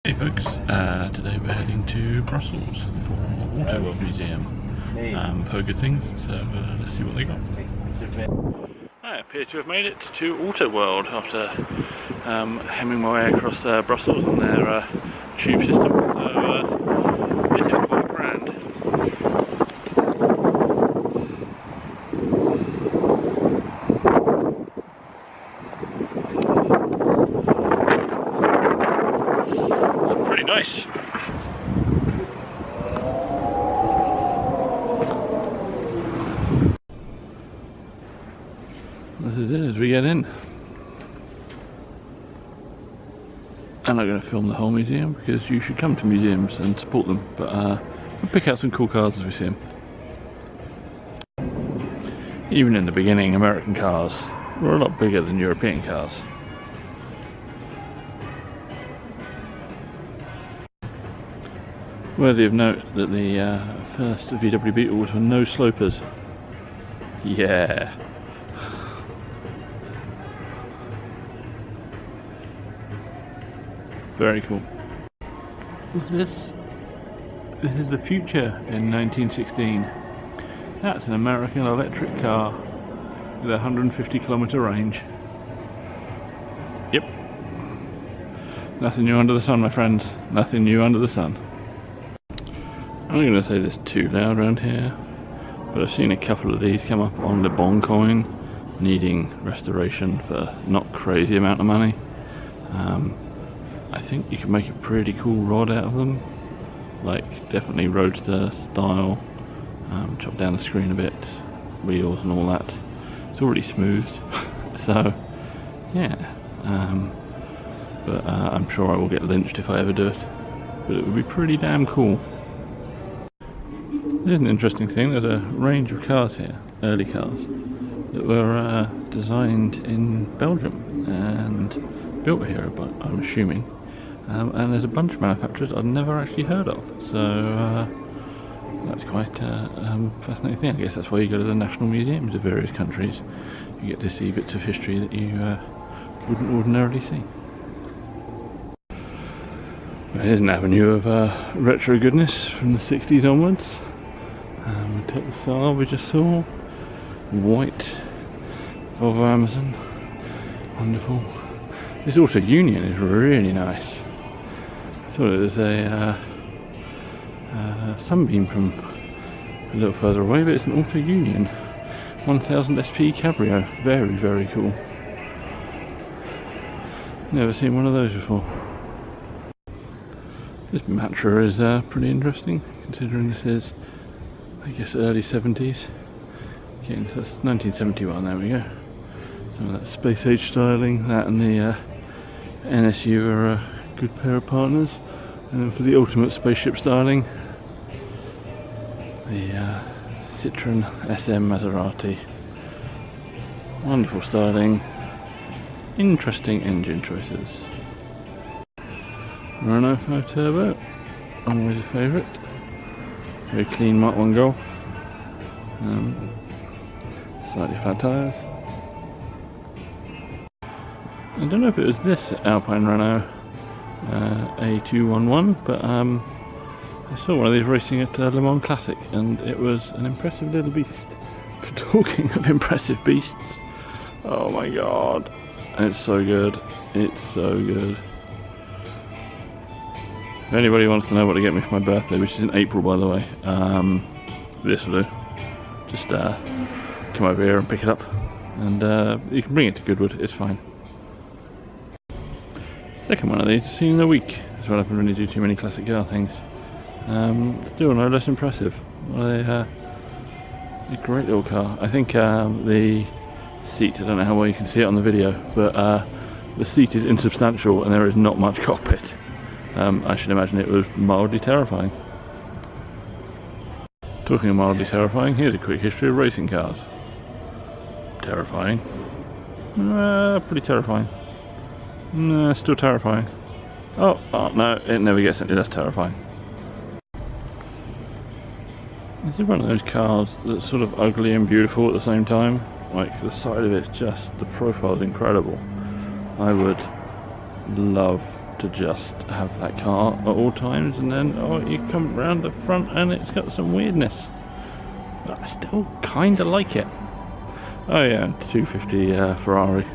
Hey folks, today we're heading to Brussels for Autoworld Museum for good things, so let's see what they got. I appear to have made it to Autoworld after hemming my way across Brussels on their tube system, so this is quite grand. Pretty nice. This is it as we get in. I'm not going to film the whole museum because you should come to museums and support them, but we'll pick out some cool cars as we see them. Even in the beginning, American cars were a lot bigger than European cars. Worthy of note that the first VW Beetles were no slopers. Yeah. Very cool. What's this? This is the future in 1916. That's an American electric car with a 150-kilometer range. Yep. Nothing new under the sun, my friends. Nothing new under the sun. I'm not going to say this too loud around here, but I've seen a couple of these come up on the Bon coin, needing restoration for not crazy amount of money. I think you can make a pretty cool rod out of them, like definitely roadster style. Chop down the screen a bit, wheels and all that. It's already smoothed, so yeah. But I'm sure I will get lynched if I ever do it. But it would be pretty damn cool. There's an interesting thing. There's a range of cars here, early cars, that were designed in Belgium and built here, but I'm assuming. And there's a bunch of manufacturers I've never actually heard of, so that's quite a fascinating thing. I guess that's why you go to the national museums of various countries. You get to see bits of history that you wouldn't ordinarily see. Well, here's an avenue of retro goodness from the 60s onwards. We took the Saab we just saw, white Volvo Amazon, wonderful. This Auto Union is really nice. I thought it was a Sunbeam from a little further away, but it's an Auto Union 1000 SP Cabrio. Very, very cool. Never seen one of those before. This Matra is pretty interesting, considering this is, I guess, early 70s. Okay, so that's 1971, there we go. Some of that space age styling, that and the NSU are a good pair of partners. And then for the ultimate spaceship styling, the Citroen SM Maserati. Wonderful styling, interesting engine choices. Renault 5 Turbo, always a favourite. Very clean Mark 1 Golf. Slightly flat tyres. I don't know if it was this Alpine Renault A211, but I saw one of these racing at Le Mans Classic, and it was an impressive little beast. But talking of impressive beasts, oh my god, it's so good. It's so good. If anybody wants to know what to get me for my birthday, which is in April by the way, this will do. Just come over here and pick it up, and you can bring it to Goodwood, it's fine. Second one of these, I've seen in a week. That's what happens when you do too many classic car things. Still no less impressive. A great little car. I think the seat, I don't know how well you can see it on the video, but the seat is insubstantial and there is not much cockpit. I should imagine it was mildly terrifying. Talking of mildly terrifying, here's a quick history of racing cars. Terrifying. Pretty terrifying. No, still terrifying. Oh no, it never gets any less terrifying. This is one of those cars that's sort of ugly and beautiful at the same time. Like, the side of it's just, the profile is incredible. I would love to just have that car at all times, and then you come round the front and it's got some weirdness, but I still kind of like it. Oh yeah, 250 Ferrari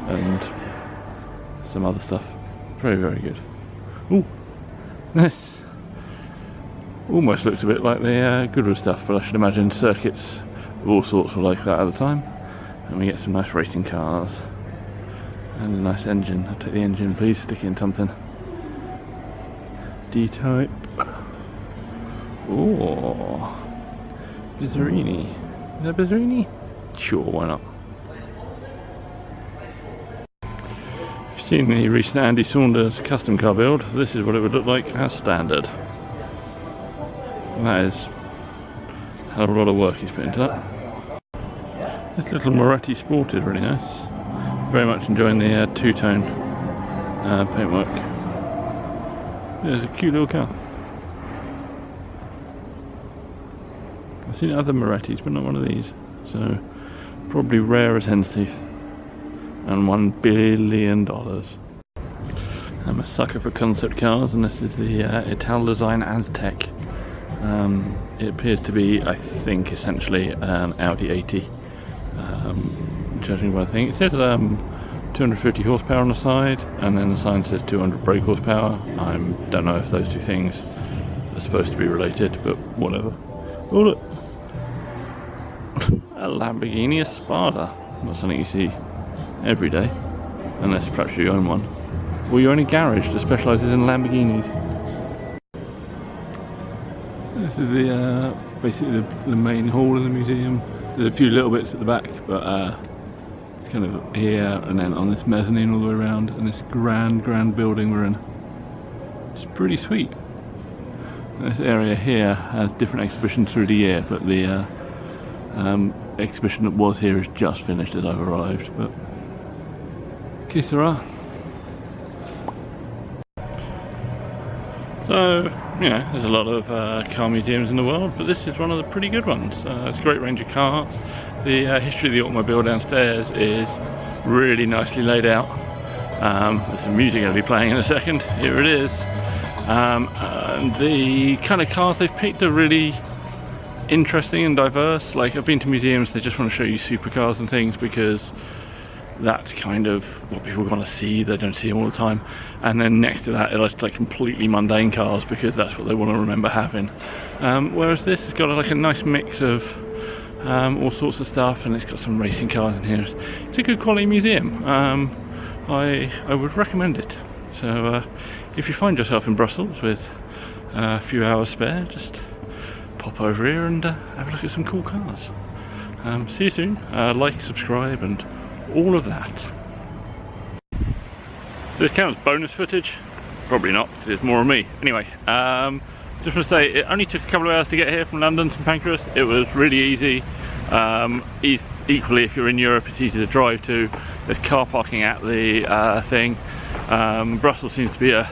and some other stuff. Very, very good. Ooh, this almost looks a bit like the Goodwood stuff, but I should imagine circuits of all sorts were like that at the time. And we get some nice racing cars and a nice engine. I'll take the engine, please. Stick in something. D-type. Oh, Bizzarini. Is that Bizzarini? Sure, why not? If you've seen the recent Andy Saunders custom car build, this is what it would look like as standard. And that is a hell of a lot of work he's put into that. This little Moretti Sport is really nice. Very much enjoying the two-tone paintwork. It's a cute little car. I've seen other Morettis, but not one of these. So probably rare as hen's teeth. And $1 billion. I'm a sucker for concept cars, and this is the Italdesign Aztec. It appears to be, I think, essentially an Audi 80. Judging by the thing, it says 250 horsepower on the side, and then the sign says 200 brake horsepower. I don't know if those two things are supposed to be related, but whatever. Oh look, a Lamborghini Espada. Not something you see every day, unless perhaps you own one, or you own a garage that specialises in Lamborghinis. This is the basically the main hall of the museum. There's a few little bits at the back, but it's kind of here and then on this mezzanine all the way around, and this grand building we're in. It's pretty sweet. This area here has different exhibitions through the year, but the exhibition that was here is just finished as I've arrived. But que sera. So, you know, there's a lot of car museums in the world, but this is one of the pretty good ones. It's a great range of cars. The history of the automobile downstairs is really nicely laid out. There's some music going to be playing in a second. Here it is. And the kind of cars they've picked are really interesting and diverse. Like, I've been to museums, they just want to show you supercars and things because that's kind of what people want to see. They don't see them all the time. And then next to that, it's like completely mundane cars because that's what they want to remember having. Whereas this has got like a nice mix of all sorts of stuff, and it's got some racing cars in here. It's a good quality museum. I would recommend it. So if you find yourself in Brussels with a few hours spare, just pop over here and have a look at some cool cars. See you soon. Like, subscribe, and all of that. So this counts as bonus footage? Probably not, because it's more of me. Anyway, just want to say it only took a couple of hours to get here from London to St Pancras. It was really easy. Equally, if you're in Europe, it's easy to drive to. There's car parking at the thing. Brussels seems to be a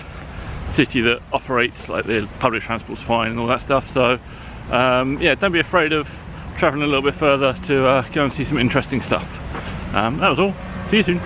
city that operates, like the public transport's fine and all that stuff. So yeah, don't be afraid of travelling a little bit further to go and see some interesting stuff. That was all. See you soon.